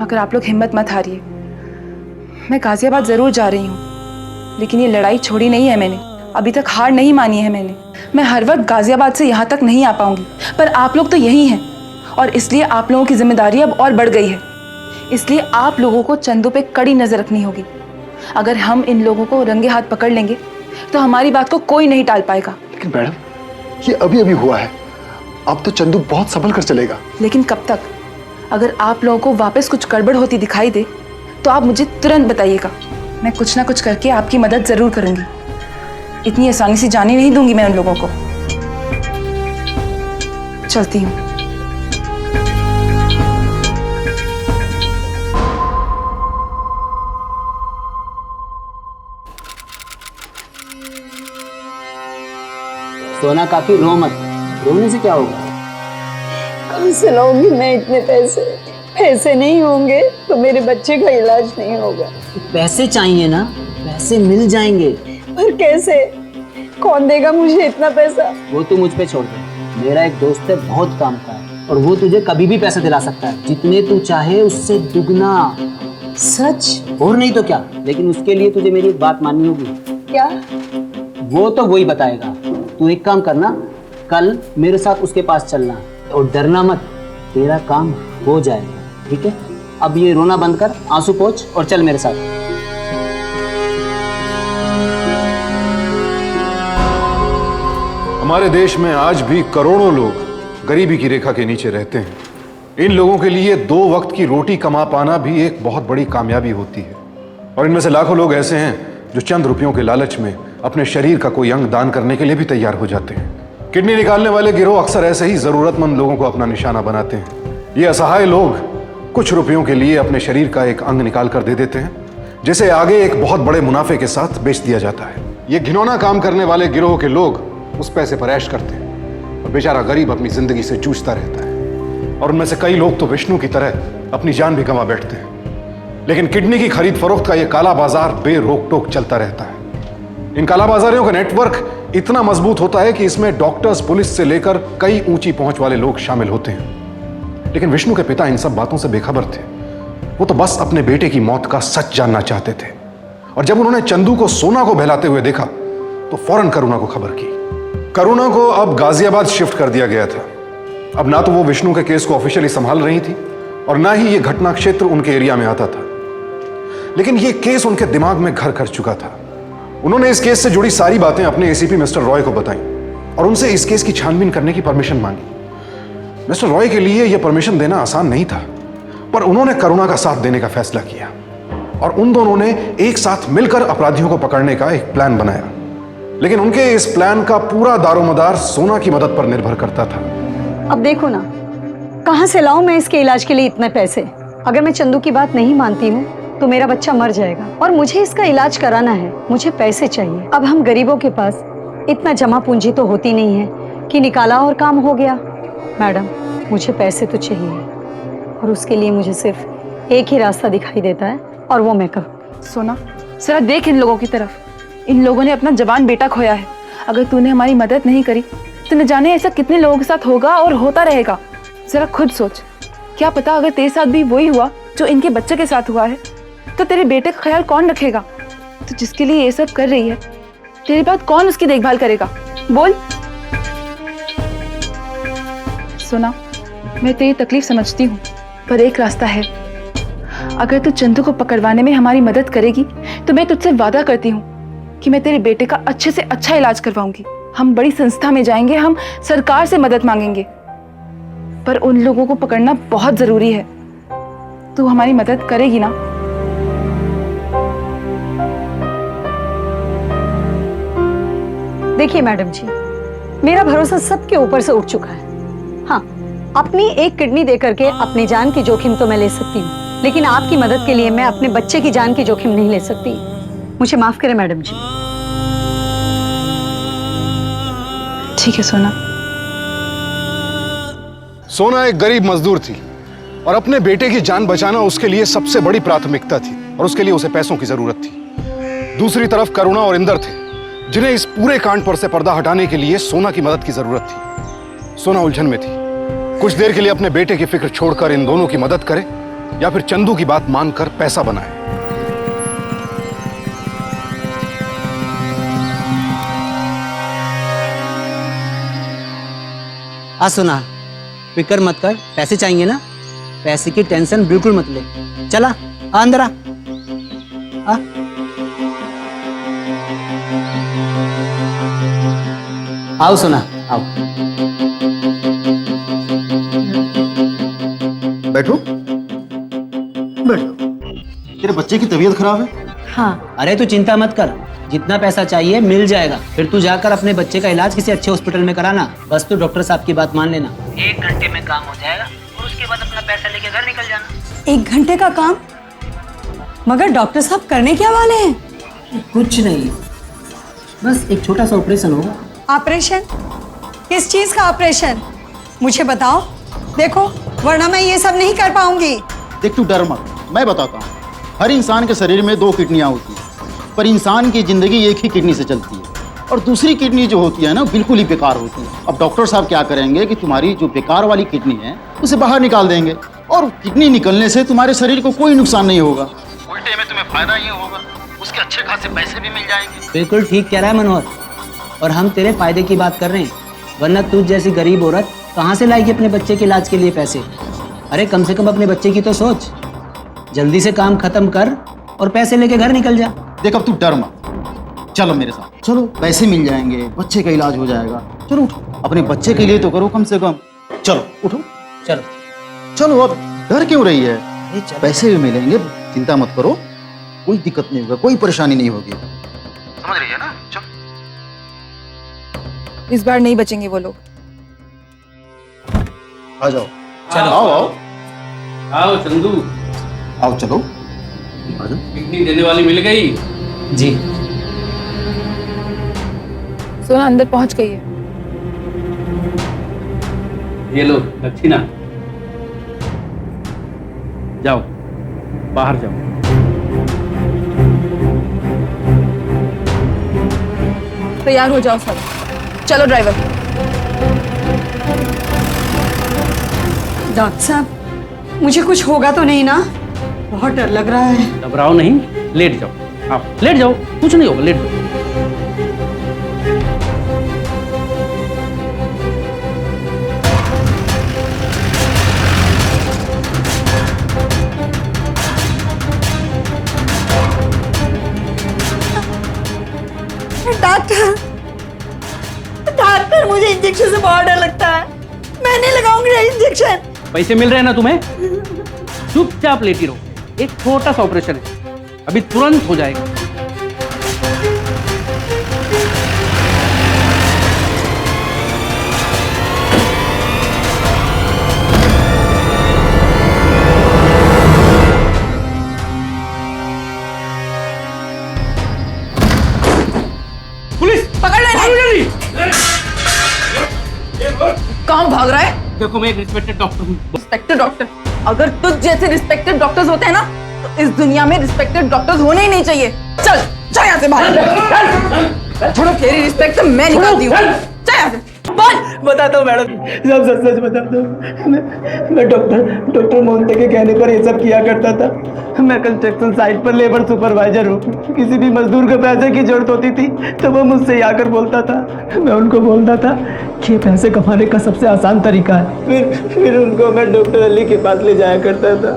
मगर आप लोग हिम्मत मत हारिए। मैं गाजियाबाद ज़रूर जा रही हूँ, लेकिन ये लड़ाई छोड़ी नहीं है मैंने, अभी तक हार नहीं मानी है मैंने। मैं हर वक्त गाजियाबाद से यहाँ तक नहीं आ पाऊंगी, पर आप लोग तो यही हैं और इसलिए आप लोगों की जिम्मेदारी अब और बढ़ गई है। इसलिए आप लोगों को चंदू पे कड़ी नजर रखनी होगी। अगर हम इन लोगों को रंगे हाथ पकड़ लेंगे तो हमारी बात को कोई नहीं टाल पाएगा। लेकिन मैडम ये अभी अभी हुआ है, अब तो चंदू बहुत संभल कर चलेगा। लेकिन कब तक? अगर आप लोगों को वापस कुछ गड़बड़ होती दिखाई दे तो आप मुझे तुरंत बताइएगा। मैं कुछ ना कुछ करके आपकी मदद जरूर करूंगी। इतनी आसानी से जाने नहीं दूंगी मैं उन लोगों को। चलती हूँ। सोना काफी रो मत, रोने से क्या होगा? कहाँ से लाऊंगी मैं इतने पैसे? पैसे नहीं होंगे तो मेरे बच्चे का इलाज नहीं होगा। पैसे चाहिए ना, पैसे मिल जाएंगे। पर कैसे? कौन देगा मुझे इतना पैसा? वो तू मुझ पे छोड़ दे। मेरा एक दोस्त है, बहुत काम का है और वो तुझे कभी भी पैसे दिला सकता है, जितने तू चाहे उससे दुगना। सच? और नहीं तो क्या, लेकिन उसके लिए तुझे मेरी एक बात माननी होगी। क्या? वो तो वही बताएगा। तू एक काम करना, कल मेरे साथ उसके पास चलना और डरना मत, तेरा काम हो जाएगा, ठीक है? अब ये रोना बंद कर, आंसू पोंछ और चल मेरे साथ। हमारे देश में आज भी करोड़ों लोग गरीबी की रेखा के नीचे रहते हैं। इन लोगों के लिए 2 वक्त की रोटी कमा पाना भी एक बहुत बड़ी कामयाबी होती है और इनमें से लाखों लोग ऐसे हैं जो चंद रुपयों के लालच में अपने शरीर का कोई अंग दान करने के लिए भी तैयार हो जाते हैं। किडनी निकालने वाले गिरोह अक्सर ऐसे ही जरूरतमंद लोगों को अपना निशाना बनाते हैं। ये असहाय लोग कुछ रुपयों के लिए अपने शरीर का एक अंग निकाल कर दे देते हैं, जिसे आगे एक बहुत बड़े मुनाफे के साथ बेच दिया जाता है। ये घिनौना काम करने वाले गिरोह के लोग उस पैसे पर ऐश करते हैं और बेचारा गरीब अपनी जिंदगी से जूझता रहता है। और उनमें से कई लोग तो विष्णु की तरह अपनी जान भी गंवा बैठते हैं। लेकिन किडनी की खरीद फरोख्त का यह काला बाजार बेरोक टोक चलता रहता है। इन कालाबाजारियों का नेटवर्क इतना मजबूत होता है कि इसमें डॉक्टर्स, पुलिस से लेकर कई ऊंची पहुंच वाले लोग शामिल होते हैं। लेकिन विष्णु के पिता इन सब बातों से बेखबर थे। वो तो बस अपने बेटे की मौत का सच जानना चाहते थे और जब उन्होंने चंदू को सोना को बहलाते हुए देखा तो फौरन करुणा को खबर की। करुणा को अब गाजियाबाद शिफ्ट कर दिया गया था। अब ना तो वो विष्णु के केस को ऑफिशियली संभाल रही थी और ना ही ये घटना क्षेत्र उनके एरिया में आता था। लेकिन ये केस उनके दिमाग में घर कर चुका था। उन्होंने इस केस से जुड़ी सारी बातें अपने एसीपी मिस्टर रॉय को बताई और उनसे इस केस की छानबीन करने की परमिशन मांगी। मिस्टर रॉय के लिए यह परमिशन देना आसान नहीं था, पर उन्होंने करुणा का साथ देने का फैसला किया और उन दोनों ने एक साथ मिलकर अपराधियों को पकड़ने का एक प्लान बनाया। लेकिन उनके इस प्लान का पूरा दारोमदार सोना की मदद पर निर्भर करता था। अब देखो ना, कहाँ से लाऊं मैं इसके इलाज के लिए इतने पैसे? अगर मैं चंदू की बात नहीं मानती हूँ तो मेरा बच्चा मर जाएगा और मुझे इसका इलाज कराना है। मुझे पैसे चाहिए। अब हम गरीबों के पास इतना जमा पूंजी तो होती नहीं है कि निकाला और काम हो गया। मैडम, मुझे पैसे तो चाहिए और उसके लिए मुझे सिर्फ एक ही रास्ता दिखाई देता है और वो मैं करूँ। सोना, जरा देख इन लोगों की तरफ, इन लोगों ने अपना जवान बेटा खोया है। अगर तूने हमारी मदद नहीं करी तो न जाने ऐसा कितने लोगों के साथ होगा और होता रहेगा। जरा खुद सोच, क्या पता अगर तेरे साथ भी वही हुआ जो इनके बच्चे के साथ हुआ है, तो तेरे बेटे का ख्याल कौन रखेगा? तो जिसके लिए ये सब कर रही है, तेरे बाद कौन उसकी देखभाल करेगा? बोल। सुना, मैं तेरी तकलीफ समझती हूँ, पर एक रास्ता है। अगर तू चंदू को पकड़वाने में हमारी मदद करेगी तो मैं तुझसे वादा करती हूँ कि मैं तेरे बेटे का अच्छे से अच्छा इलाज करवाऊंगी। हम बड़ी संस्था में जाएंगे, हम सरकार से मदद मांगेंगे, पर उन लोगों को पकड़ना बहुत जरूरी है। तू हमारी मदद करेगी ना? देखिए मैडम जी, मेरा भरोसा सबके ऊपर से उठ चुका है। हाँ, अपनी एक किडनी देकर के अपनी जान की जोखिम तो मैं ले सकती हूँ, लेकिन आपकी मदद के लिए मैं अपने बच्चे की जान की जोखिम नहीं ले सकती। मुझे माफ करें मैडम जी। ठीक है सोना। सोना एक गरीब मजदूर थी और अपने बेटे की जान बचाना उसके लिए सबसे बड़ी प्राथमिकता थी, और उसके लिए उसे पैसों की जरूरत थी। दूसरी तरफ करुणा और इंदर थे, जिन्हें इस पूरे कांड पर से पर्दा हटाने के लिए सोना की मदद की जरूरत थी। सोना उलझन में थी, कुछ देर के लिए अपने बेटे की फिक्र छोड़कर इन दोनों की मदद करे या फिर चंदू की बात मानकर पैसा बनाए। सुना, फिक्र मत कर, पैसे चाहिए ना? पैसे की टेंशन बिल्कुल मत ले। चला अंदर आ। आओ सुना, आओ। बैठो बैठो। तेरे बच्चे की तबीयत खराब है? हाँ। अरे तू चिंता मत कर, जितना पैसा चाहिए मिल जाएगा। फिर तू जाकर अपने बच्चे का इलाज किसी अच्छे हॉस्पिटल में कराना। बस तू डॉक्टर साहब की बात मान लेना। 1 घंटे में काम हो जाएगा और उसके बाद अपना पैसा लेके घर निकल जाना। 1 घंटे का काम? मगर डॉक्टर साहब करने क्या वाले हैं? कुछ नहीं, बस एक छोटा सा ऑपरेशन होगा। ऑपरेशन? किस चीज का ऑपरेशन? मुझे बताओ। देखो, वरना मैं ये सब नहीं कर पाऊंगी। देख तू डर मत, मैं बताता हूँ। हर इंसान के शरीर में 2 किडनियां होती हैं, पर इंसान की जिंदगी एक ही किडनी से चलती है, और दूसरी किडनी जो होती है ना, बिल्कुल ही बेकार होती है। अब डॉक्टर साहब क्या करेंगे कि तुम्हारी जो बेकार वाली किडनी है उसे बाहर निकाल देंगे, और किडनी निकलने से तुम्हारे शरीर को कोई नुकसान नहीं होगा, उल्टे में तुम्हें फायदा ही होगा। उसके अच्छे खासे पैसे भी मिल जाएंगे। बिल्कुल ठीक कह रहा है मनोहर, और हम तेरे फायदे की बात कर रहे हैं, वरना तू जैसी गरीब औरत कहाँ से लाएगी अपने बच्चे के इलाज के लिए पैसे? अरे कम से कम अपने बच्चे की तो सोच। जल्दी से काम खत्म कर और पैसे लेके घर निकल जा। देख अब तू डर मत, चलो मेरे साथ। चलो, पैसे मिल जाएंगे, बच्चे का इलाज हो जाएगा। चलो उठो, अपने बच्चे के लिए तो करो कम से कम। चलो उठो, चलो चलो। अब डर क्यों रही है? पैसे भी मिलेंगे, चिंता मत करो, कोई दिक्कत नहीं होगा, कोई परेशानी नहीं होगी। समझ रही है ना? चलो। इस बार नहीं बचेंगे वो लोग। आ जाओ, चलो आओ आओ आओ चंदू, आओ, चलो किडनी देने वाली मिल गई जी। सोना अंदर पहुंच गई है। ये लो दक्षिणा, जाओ बाहर जाओ। तैयार हो जाओ सब। चलो ड्राइवर। डॉक्टर साहब, मुझे कुछ होगा तो नहीं ना? बहुत डर लग रहा है। घबराओ नहीं, लेट जाओ, आप लेट जाओ, कुछ नहीं होगा, लेट जाओ। डॉक्टर, डॉक्टर मुझे इंजेक्शन से बहुत डर लगता है। मैं नहीं लगाऊंगी इंजेक्शन। पैसे मिल रहे हैं ना तुम्हें? चुपचाप लेटी रहो, एक छोटा सा ऑपरेशन है, अभी तुरंत हो जाएगा। पुलिस पकड़ ले। कहाँ भाग रहा है? देखो मैं एक रिस्पेक्टेड डॉक्टर हूँ। Respected doctor? अगर तुझ जैसे रिस्पेक्टेड डॉक्टर्स होते हैं ना तो इस दुनिया में रिस्पेक्टेड डॉक्टर्स होने ही नहीं चाहिए। चल चल यहाँ से बाहर। छोड़ो, तेरी रिस्पेक्ट तो मैं निकालती हूँ। चल यहाँ से, बोल। बताता हूँ मैडम, सब सच सच बताता हूँ। मैं डॉक्टर मोहंती के कहने पर ये सब किया करता था। मैं कंस्ट्रक्शन साइट पर लेबर सुपरवाइजर हूँ। किसी भी मजदूर को पैसे की जरूरत होती थी तो वो मुझसे आकर बोलता था। मैं उनको बोलता था कि ये पैसे कमाने का सबसे आसान तरीका है। फिर उनको मैं डॉक्टर अली के पास ले जाया करता था।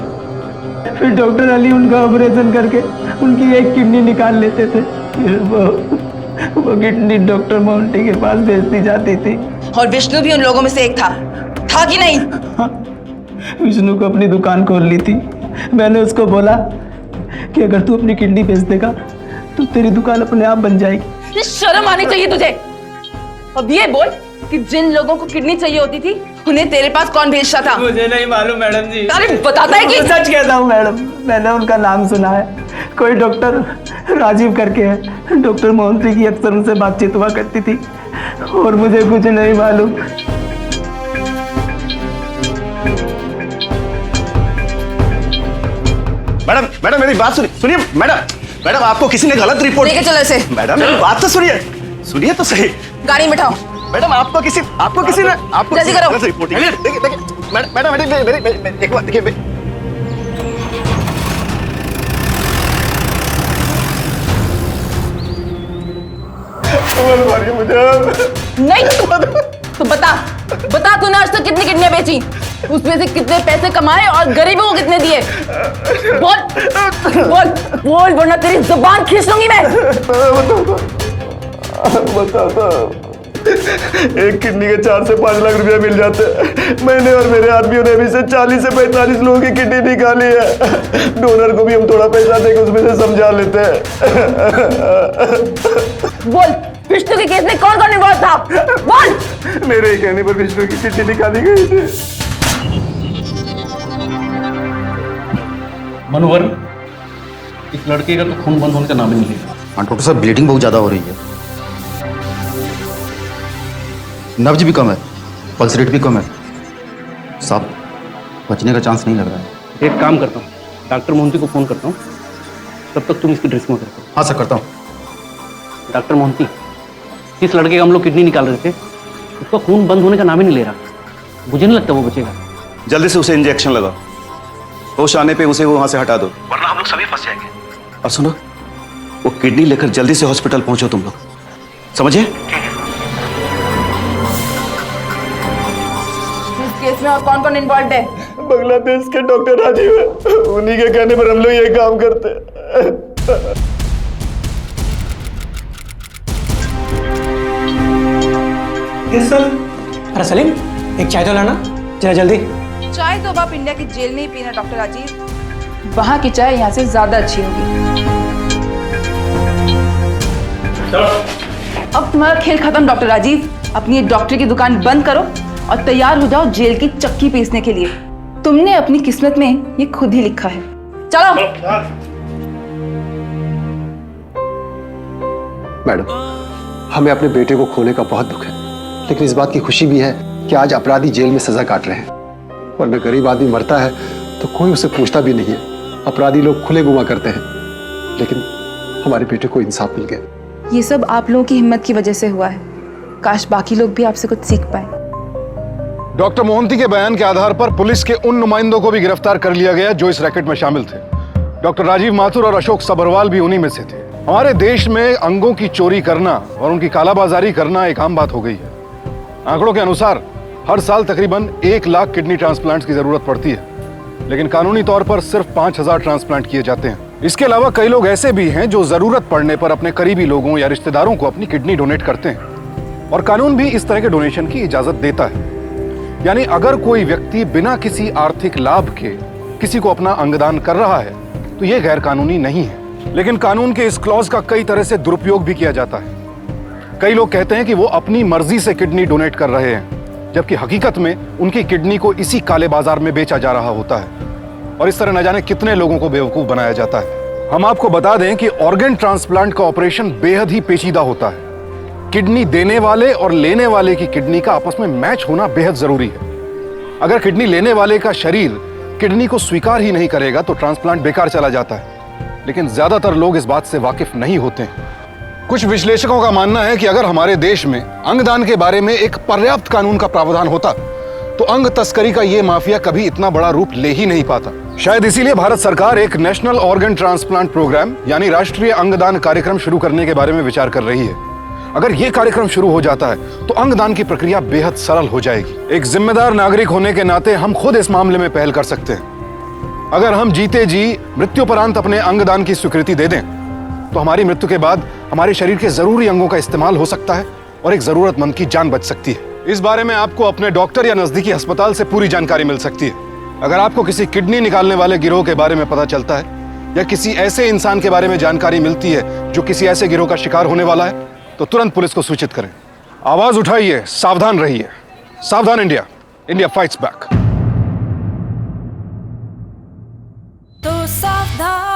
फिर डॉक्टर अली उनका ऑपरेशन करके उनकी एक किडनी निकाल लेते थे। फिर वो किडनी डॉक्टर मोहंती के पास भेजती जाती थी। और विष्णु भी उन लोगों में से एक था कि नहीं? विष्णु को अपनी दुकान खोल ली थी। मैंने उसको बोला कि अगर तू अपनी किडनी बेच देगा तो तेरी दुकान अपने आप बन जाएगी। ये शर्म आनी चाहिए तुझे। अब ये बोल कि जिन लोगों को किडनी चाहिए होती थी उन्हें तेरे पास कौन भेजता था? मुझे नहीं मालूम मैडम जी। अरे बताता है कि सच कहता हूँ मैडम, मैंने उनका नाम सुना है। कोई डॉक्टर राजीव करके है। डॉक्टर मोहंती की अक्सर उनसे बातचीत हुआ करती थी और मुझे कुछ नहीं मालूम। मैडम मैडम मेरी बात सुनिए मैडम आपको किसी ने गलत रिपोर्ट लेके चलो इसे। मैडम मेरी बात तो सुनिए तो सही। गाड़ी में बैठाओ। मैडम आपको किसी ने जल्दी करो। गलत रिपोर्ट देखिए मैडम मेरी एक बात देखिए। नहीं तो बता तूने आज तक कितनी किडनियां बेची, उसमें से कितने पैसे कमाए और गरीबों को कितने दिए? बोल वरना तेरी जुबान खींच लूंगी मैं। बताता एक किडनी के 4 से 5 लाख रुपया मिल जाते हैं। मैंने और मेरे आदमियों ने अभी से 40 से 45 लोगों की किडनी निकाली है। डोनर को भी हम थोड़ा पैसा देकर उसमें से समझा लेते हैं। बोल, विष्णु के केस में कौन कौन इन्वॉल्व था? बोल। मेरे ही कहने पर विष्णु की किडनी निकाली गई थी। मनोवर, इस लड़के का तो खून बंद होने का नाम ही नहीं लेगा। हाँ डॉक्टर साहब, ब्लीडिंग बहुत ज़्यादा हो रही है। नब्ज भी कम है, पल्स रेट भी कम है। साहब बचने का चांस नहीं लग रहा है। एक काम करता हूँ, डॉक्टर मोहंती को फोन करता हूँ, तब तक तुम इसकी ड्रेसिंग करते हो। हाँ सर, करता हूँ। डॉक्टर मोहंती, जिस लड़के का हम लोग किडनी निकाल रहे थे उसका खून बंद होने का नाम ही नहीं ले रहा। मुझे नहीं लगता वो बचेगा। जल्दी से उसे इंजेक्शन लगाओ, होश आने पे उसे वहां से हटा दो, वरना हम लोग सभी फंस जाएंगे। और सुनो, वो किडनी लेकर जल्दी से हॉस्पिटल पहुंचो तुम लोग, समझे? केस में और कौन कौन इन्वॉल्व है? बांग्लादेश के डॉक्टर राजीव है, उन्हीं के कहने पर हम लोग ये काम करते हैं। अरे सलीम, एक चाय तो लाना जरा जल्दी। चाय तो आप इंडिया की जेल में ही पीना डॉक्टर राजीव, वहां की चाय यहाँ से ज्यादा अच्छी होगी। अब तुम्हारा खेल खत्म डॉक्टर राजीव। अपनी ये डॉक्टर की दुकान बंद करो और तैयार हो जाओ जेल की चक्की पीसने के लिए। तुमने अपनी किस्मत में ये खुद ही लिखा है। चलो। मैडम, हमें अपने बेटे को खोने का बहुत दुख है, लेकिन इस बात की खुशी भी है कि आज अपराधी जेल में सजा काट रहे हैं। वरना गरीब आदमी मरता है तो कोई उसे पूछता भी नहीं है। अपराधी लोग खुले गुमा करते हैं, लेकिन हमारे बेटे को इंसाफ मिल गया। ये सब आप लोगों की हिम्मत की वजह से हुआ है। काश बाकी लोग भी आपसे कुछ सीख पाए। डॉक्टर मोहंती के बयान के आधार पर पुलिस के उन नुमाइंदों को भी गिरफ्तार कर लिया गया जो इस रैकेट में शामिल थे। डॉक्टर राजीव माथुर और अशोक सबरवाल भी उन्हीं में से थे। हमारे देश में अंगों की चोरी करना और उनकी कालाबाजारी करना एक आम बात हो गई है। आंकड़ों के अनुसार हर साल तकरीबन 1 लाख किडनी ट्रांसप्लांट की जरूरत पड़ती है, लेकिन कानूनी तौर पर सिर्फ 5000 ट्रांसप्लांट किए जाते हैं। इसके अलावा कई लोग ऐसे भी हैं जो जरूरत पड़ने पर अपने करीबी लोगों या रिश्तेदारों को अपनी किडनी डोनेट करते हैं, और कानून भी इस तरह के डोनेशन की इजाजत देता है। यानी अगर कोई व्यक्ति बिना किसी आर्थिक लाभ के किसी को अपना अंगदान कर रहा है तो यह गैर कानूनी नहीं है। लेकिन कानून के इस क्लॉज का कई तरह से दुरुपयोग भी किया जाता है। कई लोग कहते हैं कि वो अपनी मर्जी से किडनी डोनेट कर रहे हैं, जबकि हकीकत में उनकी किडनी को इसी काले बाजार में बेचा जा रहा होता है, और इस तरह न जाने कितने लोगों को बेवकूफ बनाया जाता है। हम आपको बता दें कि ऑर्गन ट्रांसप्लांट का ऑपरेशन बेहद ही पेचीदा होता है। किडनी देने वाले और लेने वाले की किडनी का आपस में मैच होना बेहद जरूरी है। अगर किडनी लेने वाले का शरीर किडनी को स्वीकार ही नहीं करेगा तो ट्रांसप्लांट बेकार चला जाता है, लेकिन ज्यादातर लोग इस बात से वाकिफ नहीं होते हैं। कुछ विश्लेषकों का मानना है कि अगर हमारे देश में अंगदान के बारे में एक पर्याप्त कानून का प्रावधान होता तो अंग तस्करी का यह माफिया कभी इतना बड़ा रूप ले ही नहीं पाता। शायद इसीलिए भारत सरकार एक नेशनल ऑर्गन ट्रांसप्लांट प्रोग्राम यानी राष्ट्रीय अंगदान कार्यक्रम शुरू करने के बारे में विचार कर रही है। अगर यह कार्यक्रम शुरू हो जाता है तो अंगदान की प्रक्रिया बेहद सरल हो जाएगी। एक जिम्मेदार नागरिक होने के नाते हम खुद इस मामले में पहल कर सकते हैं। अगर हम जीते जी मृत्युपरांत अपने अंगदान की स्वीकृति दे दें तो हमारी मृत्यु के बाद हमारे शरीर के जरूरी अंगों का इस्तेमाल हो सकता है और एक जरूरतमंद की जान बच सकती है। इस बारे में आपको अपने डॉक्टर या नजदीकी अस्पताल से पूरी जानकारी मिल सकती है। अगर आपको किसी किडनी निकालने वाले गिरोह के बारे में पता चलता है या किसी ऐसे इंसान के बारे में जानकारी मिलती है जो किसी ऐसे गिरोह का शिकार होने वाला है तो तुरंत पुलिस को सूचित करें। आवाज उठाइए, सावधान रहिए। सावधान इंडिया, इंडिया फाइट्स बैक। तो सावधान